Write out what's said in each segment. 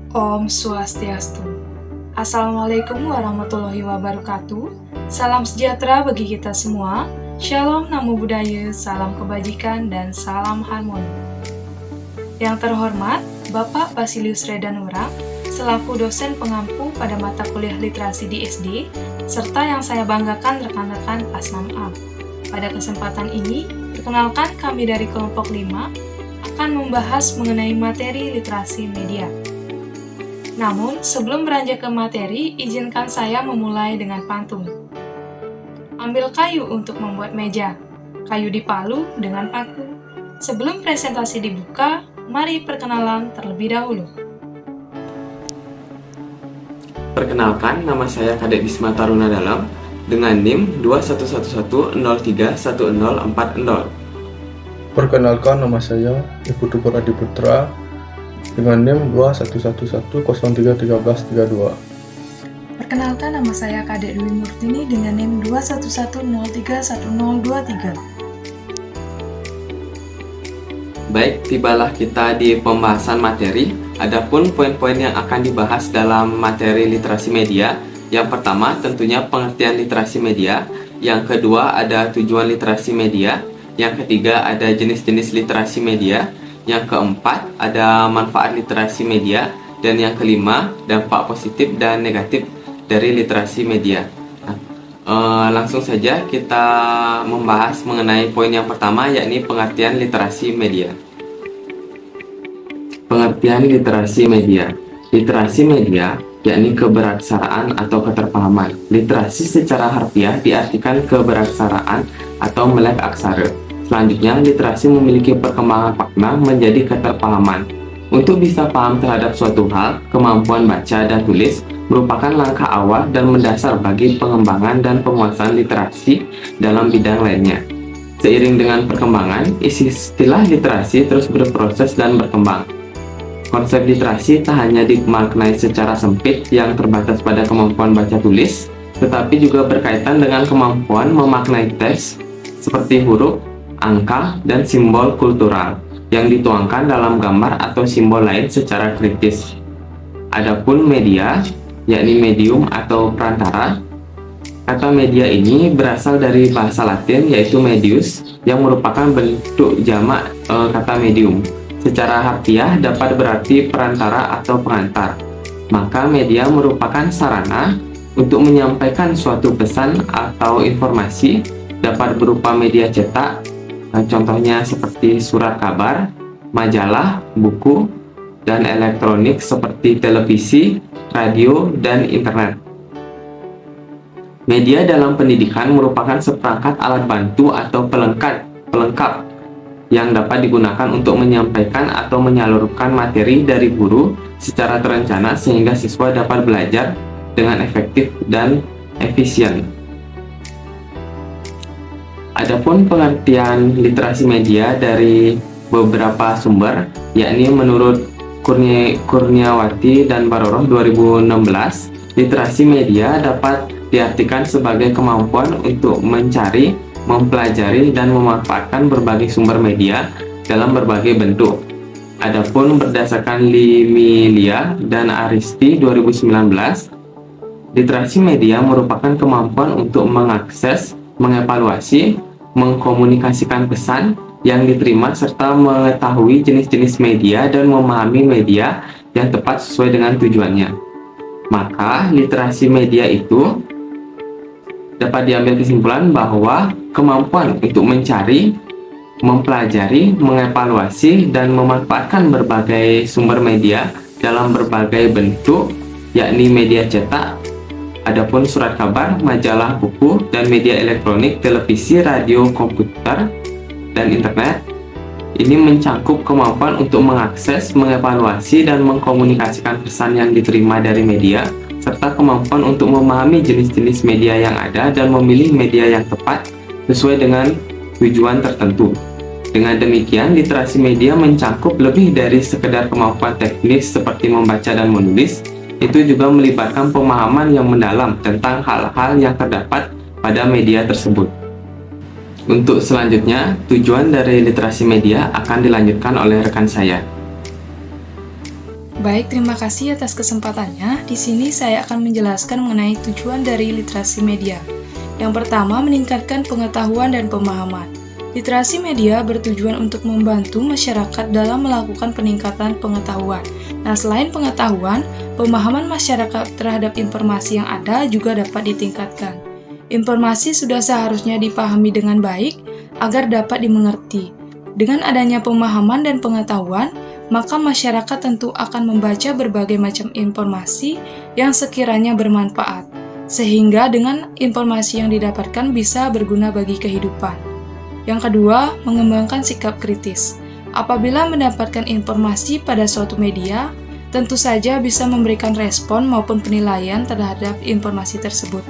Om Swastiastu. Assalamualaikum warahmatullahi wabarakatuh. Salam sejahtera bagi kita semua. Shalom Namo Buddhaya, salam kebajikan dan salam harmoni. Yang terhormat, Bapak Basilius Redanura, selaku dosen pengampu pada mata kuliah literasi di SD, serta yang saya banggakan rekan-rekan kelas 6A. Pada kesempatan ini, perkenalkan kami dari kelompok 5 akan membahas mengenai materi literasi media. Namun, sebelum beranjak ke materi, izinkan saya memulai dengan pantun. Ambil kayu untuk membuat meja, kayu dipalu dengan paku. Sebelum presentasi dibuka, mari perkenalan terlebih dahulu. Perkenalkan, nama saya Kadek Bisma Taruna Dalam dengan NIM 2111031040. Perkenalkan, nama saya Ibu Dubur Adi Putra dengan NIM 2111031332. Perkenalkan, nama saya Kadek Dwi Murtini dengan NIM 2110311023. Baik, tibalah kita di pembahasan materi. Adapun poin-poin yang akan dibahas dalam materi literasi media, yang pertama tentunya pengertian literasi media, yang kedua ada tujuan literasi media, yang ketiga ada jenis-jenis literasi media, yang keempat ada manfaat literasi media, dan yang kelima dampak positif dan negatif dari literasi media. Langsung saja kita membahas mengenai poin yang pertama, yakni pengertian literasi media. Pengertian literasi media. Literasi media yakni keberaksaraan atau keterpahaman. Literasi secara harfiah diartikan keberaksaraan atau melek aksara. Selanjutnya, literasi memiliki perkembangan makna menjadi keterpahaman. Untuk bisa paham terhadap suatu hal, kemampuan baca dan tulis merupakan langkah awal dan mendasar bagi pengembangan dan penguasaan literasi dalam bidang lainnya. Seiring dengan perkembangan, istilah literasi terus berproses dan berkembang. Konsep literasi tak hanya dimaknai secara sempit yang terbatas pada kemampuan baca tulis, tetapi juga berkaitan dengan kemampuan memaknai teks seperti huruf, angka, dan simbol kultural yang dituangkan dalam gambar atau simbol lain secara kritis. Adapun media, yakni medium atau perantara. Kata media ini berasal dari bahasa Latin yaitu medius yang merupakan bentuk jamak kata medium. Secara harfiah dapat berarti perantara atau pengantar. Maka media merupakan sarana untuk menyampaikan suatu pesan atau informasi, dapat berupa media cetak, contohnya seperti surat kabar, majalah, buku, dan elektronik seperti televisi, radio, dan internet. Media dalam pendidikan merupakan seperangkat alat bantu atau pelengkap yang dapat digunakan untuk menyampaikan atau menyalurkan materi dari guru secara terencana sehingga siswa dapat belajar dengan efektif dan efisien. Adapun pengertian literasi media dari beberapa sumber, yakni menurut Kurniawati dan Baroroh 2016, literasi media dapat diartikan sebagai kemampuan untuk mencari, mempelajari, dan memanfaatkan berbagai sumber media dalam berbagai bentuk. Adapun berdasarkan Limilia dan Aristi 2019, literasi media merupakan kemampuan untuk mengakses, mengevaluasi, mengkomunikasikan pesan yang diterima serta mengetahui jenis-jenis media dan memahami media yang tepat sesuai dengan tujuannya. Maka literasi media itu dapat diambil kesimpulan bahwa kemampuan untuk mencari, mempelajari, mengevaluasi, dan memanfaatkan berbagai sumber media dalam berbagai bentuk, yakni media cetak, adapun surat kabar, majalah, buku, dan media elektronik, televisi, radio, komputer, dan internet. Ini mencakup kemampuan untuk mengakses, mengevaluasi, dan mengkomunikasikan pesan yang diterima dari media, serta kemampuan untuk memahami jenis-jenis media yang ada dan memilih media yang tepat sesuai dengan tujuan tertentu. Dengan demikian, literasi media mencakup lebih dari sekedar kemampuan teknis seperti membaca dan menulis. Itu juga melibatkan pemahaman yang mendalam tentang hal-hal yang terdapat pada media tersebut. Untuk selanjutnya, tujuan dari literasi media akan dilanjutkan oleh rekan saya. Baik, terima kasih atas kesempatannya. Di sini saya akan menjelaskan mengenai tujuan dari literasi media. Yang pertama, meningkatkan pengetahuan dan pemahaman. Literasi media bertujuan untuk membantu masyarakat dalam melakukan peningkatan pengetahuan. Nah, selain pengetahuan, pemahaman masyarakat terhadap informasi yang ada juga dapat ditingkatkan. Informasi sudah seharusnya dipahami dengan baik agar dapat dimengerti. Dengan adanya pemahaman dan pengetahuan, maka masyarakat tentu akan membaca berbagai macam informasi yang sekiranya bermanfaat, sehingga dengan informasi yang didapatkan bisa berguna bagi kehidupan. Yang kedua, mengembangkan sikap kritis. Apabila mendapatkan informasi pada suatu media, tentu saja bisa memberikan respon maupun penilaian terhadap informasi tersebut.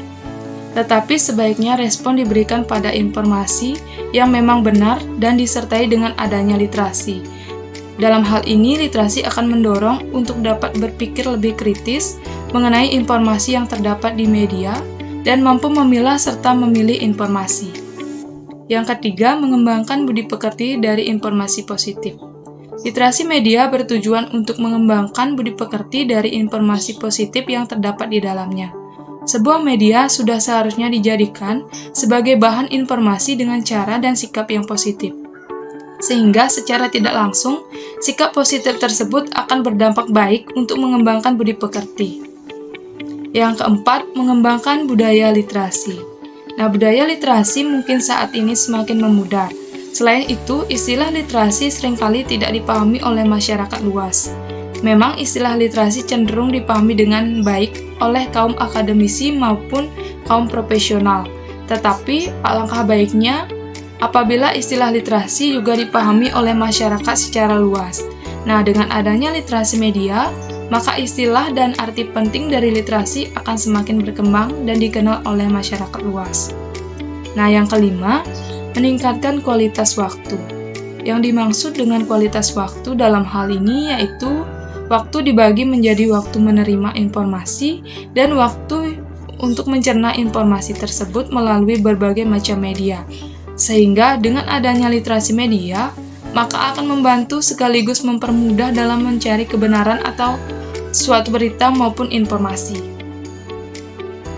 Tetapi sebaiknya respon diberikan pada informasi yang memang benar dan disertai dengan adanya literasi. Dalam hal ini, literasi akan mendorong untuk dapat berpikir lebih kritis mengenai informasi yang terdapat di media dan mampu memilah serta memilih informasi. Yang ketiga, mengembangkan budi pekerti dari informasi positif. Literasi media bertujuan untuk mengembangkan budi pekerti dari informasi positif yang terdapat di dalamnya. Sebuah media sudah seharusnya dijadikan sebagai bahan informasi dengan cara dan sikap yang positif. Sehingga secara tidak langsung, sikap positif tersebut akan berdampak baik untuk mengembangkan budi pekerti. Yang keempat, mengembangkan budaya literasi. Nah, budaya literasi mungkin saat ini semakin memudar. Selain itu, istilah literasi seringkali tidak dipahami oleh masyarakat luas. Memang istilah literasi cenderung dipahami dengan baik oleh kaum akademisi maupun kaum profesional. Tetapi, alangkah baiknya apabila istilah literasi juga dipahami oleh masyarakat secara luas. Nah, dengan adanya literasi media, maka istilah dan arti penting dari literasi akan semakin berkembang dan dikenal oleh masyarakat luas. Nah, yang kelima, meningkatkan kualitas waktu. Yang dimaksud dengan kualitas waktu dalam hal ini yaitu waktu dibagi menjadi waktu menerima informasi dan waktu untuk mencerna informasi tersebut melalui berbagai macam media. Sehingga dengan adanya literasi media, maka akan membantu sekaligus mempermudah dalam mencari kebenaran atau suatu berita maupun informasi.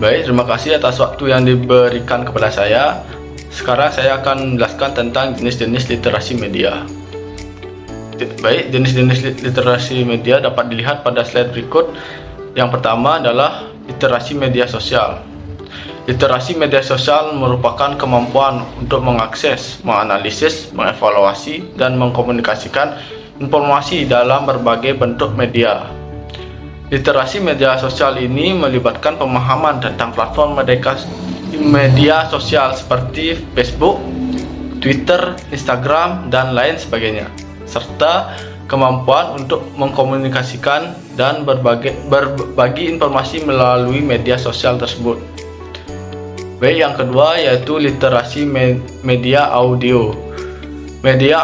Baik, terima kasih atas waktu yang diberikan kepada saya. Sekarang saya akan menjelaskan tentang jenis-jenis literasi media. Baik, jenis-jenis literasi media dapat dilihat pada slide berikut. Yang pertama adalah literasi media sosial. Literasi media sosial merupakan kemampuan untuk mengakses, menganalisis, mengevaluasi, dan mengkomunikasikan informasi dalam berbagai bentuk media. Literasi media sosial ini melibatkan pemahaman tentang platform media sosial seperti Facebook, Twitter, Instagram, dan lain sebagainya, serta kemampuan untuk mengkomunikasikan dan berbagi informasi melalui media sosial tersebut. Baik, yang kedua yaitu literasi media audio. Media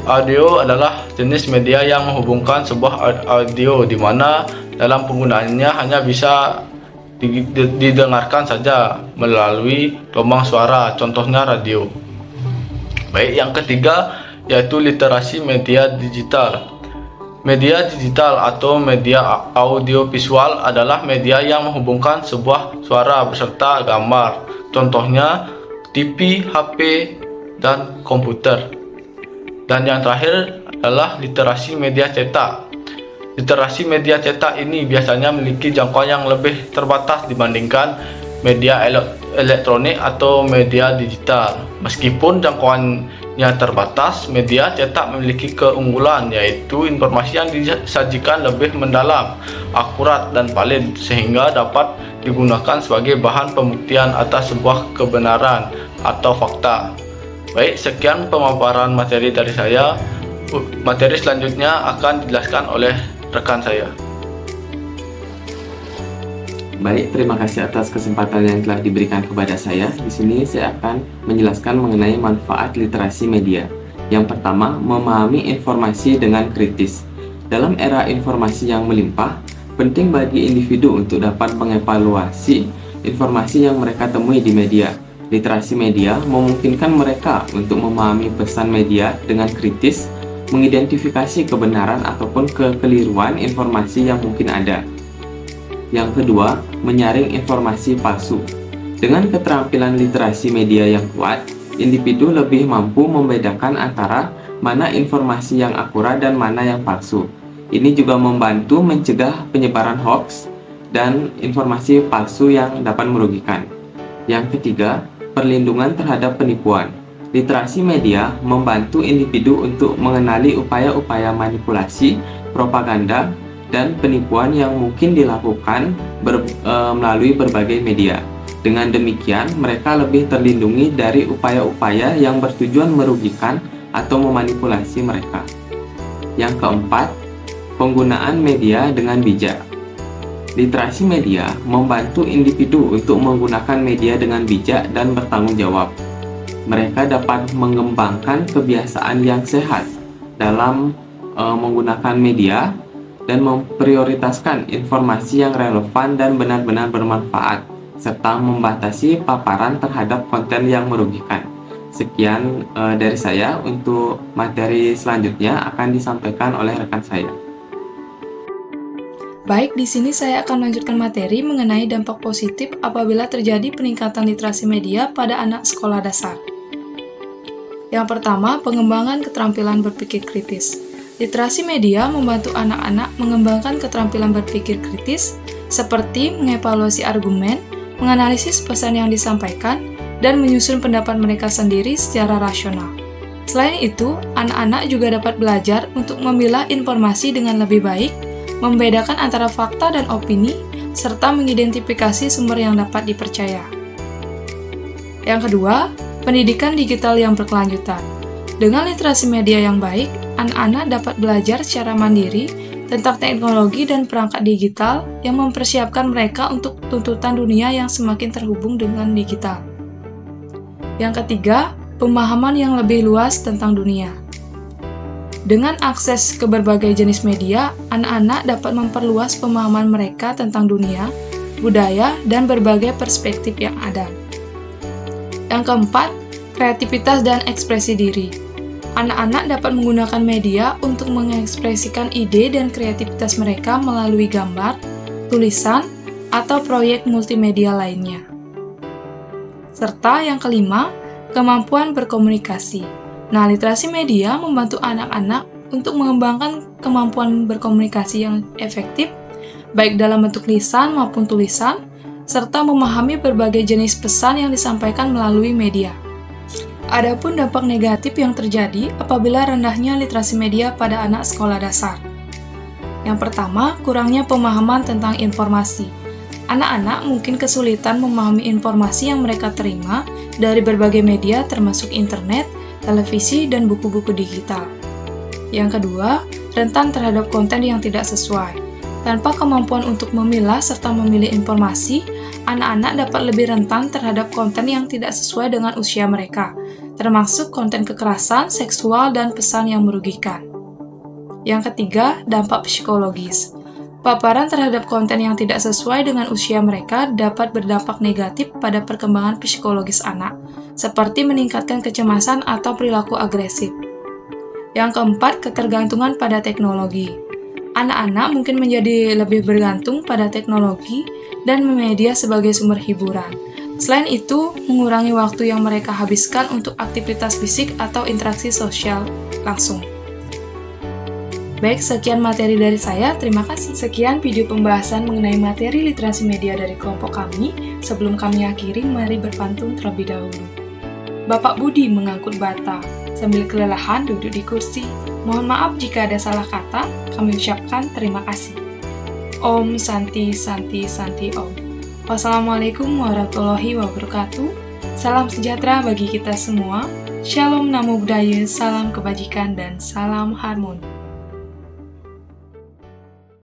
audio adalah jenis media yang menghubungkan sebuah audio di mana dalam penggunaannya hanya bisa didengarkan saja melalui gelombang suara, contohnya radio. Baik, yang ketiga yaitu literasi media digital. Media digital atau media audiovisual adalah media yang menghubungkan sebuah suara beserta gambar, contohnya TV, HP, dan komputer. Dan yang terakhir adalah literasi media cetak. Literasi media cetak ini biasanya memiliki jangkauan yang lebih terbatas dibandingkan media elektronik atau media digital. Meskipun jangkauannya terbatas, media cetak memiliki keunggulan, yaitu informasi yang disajikan lebih mendalam, akurat, dan valid, sehingga dapat digunakan sebagai bahan pembuktian atas sebuah kebenaran atau fakta. Baik, sekian pemaparan materi dari saya. Materi selanjutnya akan dijelaskan oleh rekan saya. Baik, terima kasih atas kesempatan yang telah diberikan kepada saya. Di sini saya akan menjelaskan mengenai manfaat literasi media. Yang pertama, memahami informasi dengan kritis. Dalam era informasi yang melimpah, penting bagi individu untuk dapat mengevaluasi informasi yang mereka temui di media. Literasi media memungkinkan mereka untuk memahami pesan media dengan kritis, mengidentifikasi kebenaran ataupun kekeliruan informasi yang mungkin ada. Yang kedua, menyaring informasi palsu. Dengan keterampilan literasi media yang kuat, individu lebih mampu membedakan antara mana informasi yang akurat dan mana yang palsu. Ini juga membantu mencegah penyebaran hoax dan informasi palsu yang dapat merugikan. Yang ketiga, perlindungan terhadap penipuan. Literasi media membantu individu untuk mengenali upaya-upaya manipulasi, propaganda, dan penipuan yang mungkin dilakukan melalui berbagai media. Dengan demikian, mereka lebih terlindungi dari upaya-upaya yang bertujuan merugikan atau memanipulasi mereka. Yang keempat, penggunaan media dengan bijak. Literasi media membantu individu untuk menggunakan media dengan bijak dan bertanggung jawab. Mereka dapat mengembangkan kebiasaan yang sehat dalam menggunakan media dan memprioritaskan informasi yang relevan dan benar-benar bermanfaat, serta membatasi paparan terhadap konten yang merugikan. Sekian dari saya. Untuk materi selanjutnya akan disampaikan oleh rekan saya. Baik, di sini saya akan melanjutkan materi mengenai dampak positif apabila terjadi peningkatan literasi media pada anak sekolah dasar. Yang pertama, pengembangan keterampilan berpikir kritis. Literasi media membantu anak-anak mengembangkan keterampilan berpikir kritis seperti mengevaluasi argumen, menganalisis pesan yang disampaikan, dan menyusun pendapat mereka sendiri secara rasional. Selain itu, anak-anak juga dapat belajar untuk memilah informasi dengan lebih baik, membedakan antara fakta dan opini, serta mengidentifikasi sumber yang dapat dipercaya. Yang kedua, pendidikan digital yang berkelanjutan. Dengan literasi media yang baik, anak-anak dapat belajar secara mandiri tentang teknologi dan perangkat digital yang mempersiapkan mereka untuk tuntutan dunia yang semakin terhubung dengan digital. Yang ketiga, pemahaman yang lebih luas tentang dunia. Dengan akses ke berbagai jenis media, anak-anak dapat memperluas pemahaman mereka tentang dunia, budaya, dan berbagai perspektif yang ada. Yang keempat, kreativitas dan ekspresi diri. Anak-anak dapat menggunakan media untuk mengekspresikan ide dan kreativitas mereka melalui gambar, tulisan, atau proyek multimedia lainnya. Serta yang kelima, kemampuan berkomunikasi. Nah, literasi media membantu anak-anak untuk mengembangkan kemampuan berkomunikasi yang efektif, baik dalam bentuk lisan maupun tulisan, serta memahami berbagai jenis pesan yang disampaikan melalui media. Adapun dampak negatif yang terjadi apabila rendahnya literasi media pada anak sekolah dasar. Yang pertama, kurangnya pemahaman tentang informasi. Anak-anak mungkin kesulitan memahami informasi yang mereka terima dari berbagai media termasuk internet, televisi, dan buku-buku digital. Yang kedua, rentan terhadap konten yang tidak sesuai. Tanpa kemampuan untuk memilah serta memilih informasi, anak-anak dapat lebih rentan terhadap konten yang tidak sesuai dengan usia mereka, termasuk konten kekerasan, seksual, dan pesan yang merugikan. Yang ketiga, dampak psikologis. Paparan terhadap konten yang tidak sesuai dengan usia mereka dapat berdampak negatif pada perkembangan psikologis anak, seperti meningkatkan kecemasan atau perilaku agresif. Yang keempat, ketergantungan pada teknologi. Anak-anak mungkin menjadi lebih bergantung pada teknologi dan media sebagai sumber hiburan. Selain itu, mengurangi waktu yang mereka habiskan untuk aktivitas fisik atau interaksi sosial langsung. Baik, sekian materi dari saya. Terima kasih. Sekian video pembahasan mengenai materi literasi media dari kelompok kami. Sebelum kami akhiri, mari berpantun terlebih dahulu. Bapak Budi mengangkut bata, sambil kelelahan duduk di kursi. Mohon maaf jika ada salah kata, kami ucapkan terima kasih. Om Santi Santi Santi Om. Wassalamualaikum warahmatullahi wabarakatuh. Salam sejahtera bagi kita semua. Shalom Namo Buddhaya, salam kebajikan dan salam harmoni.